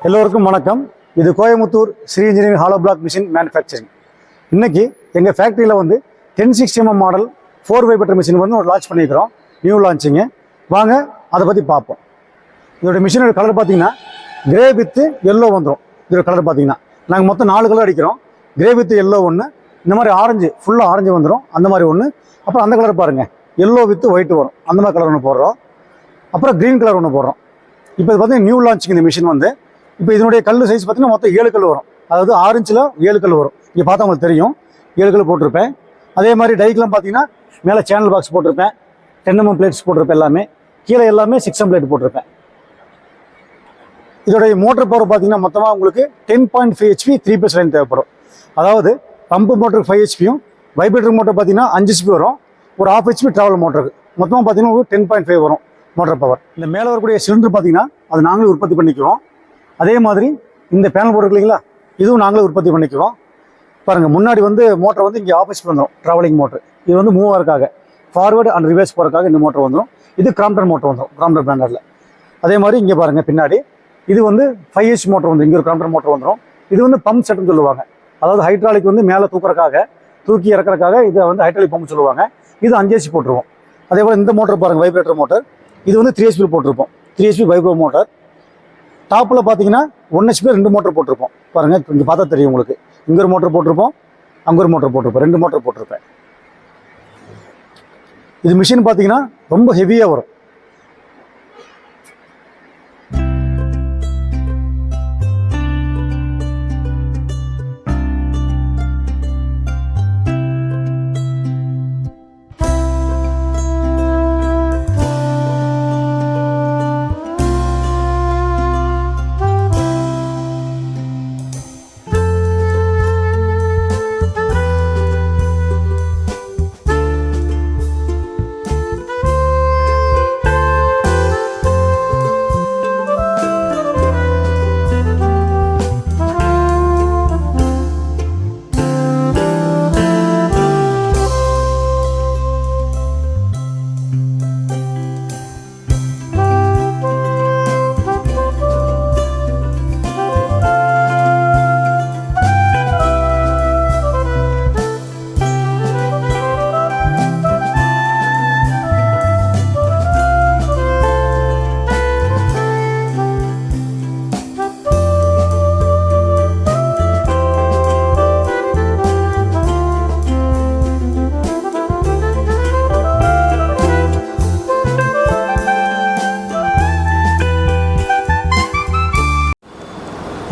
எல்லோருக்கும் வணக்கம். இது Coimbatore Sri engineering hollow block machine manufacturing. இன்னைக்கு எங்கள் ஃபேக்ட்ரியில் வந்து 1060mm மாடல் 4 வைபெட்டர் மிஷின் வந்து ஒரு லான்ச் பண்ணியிருக்கிறோம். நியூ லான்ச்சிங்க. வாங்க அதை பற்றி பார்ப்போம். இதோட மிஷினோட கலர் பார்த்தீங்கன்னா கிரே வித்து எல்லோ வந்துடும். இதோட கலர் பார்த்தீங்கன்னா நாங்கள் மொத்தம் 4 கலர் அடிக்கிறோம். கிரே வித்து எல்லோ ஒன்று, இந்த மாதிரி ஆரஞ்சு ஃபுல்லாக ஆரஞ்சு வந்துடும் அந்த மாதிரி ஒன்று, அப்புறம் அந்த கலர் பாருங்கள் எல்லோ வித்து ஒயிட் வரும் அந்த மாதிரி கலர் ஒன்று போடுறோம். அப்புறம் க்ரீன் கலர் ஒன்று போடுறோம். இப்போ இது பார்த்தீங்கன்னா நியூ லான்ச்சிங் இந்த மிஷின் வந்து. இப்போ இதனுடைய கல் சைஸ் பார்த்தீங்கன்னா மொத்தம் 7 கல் வரும். அதாவது 6 இன்ச்சில் 7 கல் வரும். இங்கே பார்த்தா உங்களுக்கு தெரியும் 7 கல் போட்டிருப்பேன். அதே மாதிரி டைக்கெலாம் பார்த்தீங்கன்னா மேலே சேனல் பாக்ஸ் போட்டிருப்பேன், 10mm பிளேட்ஸ் போட்டிருப்பேன், எல்லாமே கீழே எல்லாமே 6M பிளேட் போட்டிருப்பேன். இதோடைய மோட்டர் பவர் பார்த்தீங்கன்னா மொத்தமாக உங்களுக்கு 10.5 HP 3 லைன் தேவைப்படும். அதாவது பம்பு மோட்டருக்கு 5 HPயும் வைப்ரேட்டர் மோட்டர் பார்த்தீங்கன்னா 5 HP வரும். ஒரு 1/2 HP ட்ராவல் மோட்டருக்கு மொத்தமாக பார்த்தீங்கன்னா ஒரு 10.5 வரும் மோட்டர் பவர். இந்த மேலே வரக்கூடிய சிலிண்டர் பார்த்தீங்கன்னா அது நாங்களே உற்பத்தி பண்ணிக்குவோம். அதே மாதிரி இந்த பேனல் போட்டு இல்லைங்களா, இதுவும் நாங்களே உற்பத்தி பண்ணிக்குவோம். பாருங்கள் முன்னாடி வந்து மோட்டர் வந்து இங்கே ஆப்போசிட் வந்துடும். ட்ராவலிங் மோட்டர் இது வந்து மூவ் ஆகிறதுக்காக, ஃபார்வர்டு அண்ட் ரிவர்ஸ் போகிறதுக்காக இந்த மோட்டர் வந்துடும். இது கிராம்ப்டன் மோட்டர் வந்துடும், கிராம்ப்டன் பிராண்டரில். அதே மாதிரி இங்கே பாருங்கள் பின்னாடி இது வந்து 5 HP மோட்டர் வந்து இங்கே ஒரு கிராம்ப்டன் மோட்டர் வந்துடும். இது வந்து பம்ப் செட்டுன்னு சொல்லுவாங்க. அதாவது ஹைட்ராலிக் வந்து மேலே தூக்கி இறக்கிறதுக்காக இதை வந்து ஹைட்ராலிக் பம்ப் சொல்லுவாங்க. இது 5 HP போட்டுருவோம். அதே போல் இந்த மோட்டர் பாருங்கள் வைப்ரேட்டர் மோட்டர், இது வந்து 3 HP போட்டிருப்போம். 3 HP வைப்ரோ மோட்டர். டாப்பில் பார்த்தீங்கன்னா 1 HP 2 மோட்டர் போட்டிருப்போம். பாருங்கள் இங்கே பார்த்தா தெரியும் உங்களுக்கு. இங்கே ஒரு மோட்டர் போட்டிருப்போம், அங்கே ஒரு மோட்டர் போட்டிருப்போம், 2 மோட்டர் போட்டிருப்பேன். இது மிஷின் பார்த்தீங்கன்னா ரொம்ப ஹெவியாக வரும்.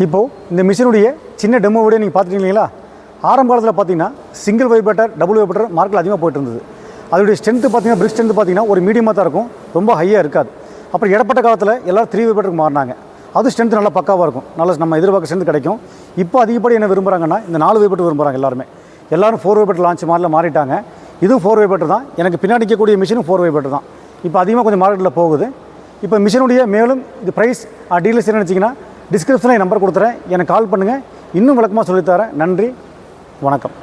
இப்போது இந்த மிஷினுடைய சின்ன டெமோ வீடியோ நீங்கள் பார்த்துட்டீங்களா? ஆரம்ப காலத்தில் பார்த்தீங்கன்னா சிங்கிள் வைப்ரேட்டர், டபுள் வைப்ரேட்டர் மார்க்கெட்டில் அதிகமாக போயிட்டு இருந்தது. அதோடைய ஸ்ட்ரென்த்து பார்த்தீங்கன்னா பிரிக் ஸ்ட்ரென்த்து பார்த்தீங்கன்னா ஒரு மீடியமாக தான் இருக்கும், ரொம்ப ஹையாக இருக்காது. அப்புறம் இடப்பட்ட காலத்தில் எல்லோரும் 3 வைப்ரேட்டருக்கு மாறினாங்க. அது ஸ்ட்ரென்த் நல்லா பக்காவாக இருக்கும், நல்லா நம்ம எதிர்பார்க்க ஸ்ட்ரென்த் கிடைக்கும். இப்போ அதிகப்படி என்ன விரும்புகிறாங்கன்னா இந்த 4 வைப்ரேட்டர் விரும்புகிறாங்க எல்லாரும் 4 வைப்ரேட்டர் லான்ச் மாடலில் மாறிட்டாங்க. இதுவும் 4 வைப்ரேட்டர் தான். எனக்கு பின்னாடி நிற்கக்கூடிய மிஷினும் 4 வைப்ரேட்டர் தான். இப்போ அதிகமாக கொஞ்சம் மார்க்கெட்டில் போகுது. இப்போ மிஷினுடைய மேலும் இது ப்ரைஸ் டீலர்ஸ் என்ன நினச்சிங்கன்னா டிஸ்கிரிப்ஷனில் நம்பர் கொடுத்துறேன், எனக்கு கால் பண்ணுங்கள், இன்னும் விளக்கமாக சொல்லித்தரேன். நன்றி, வணக்கம்.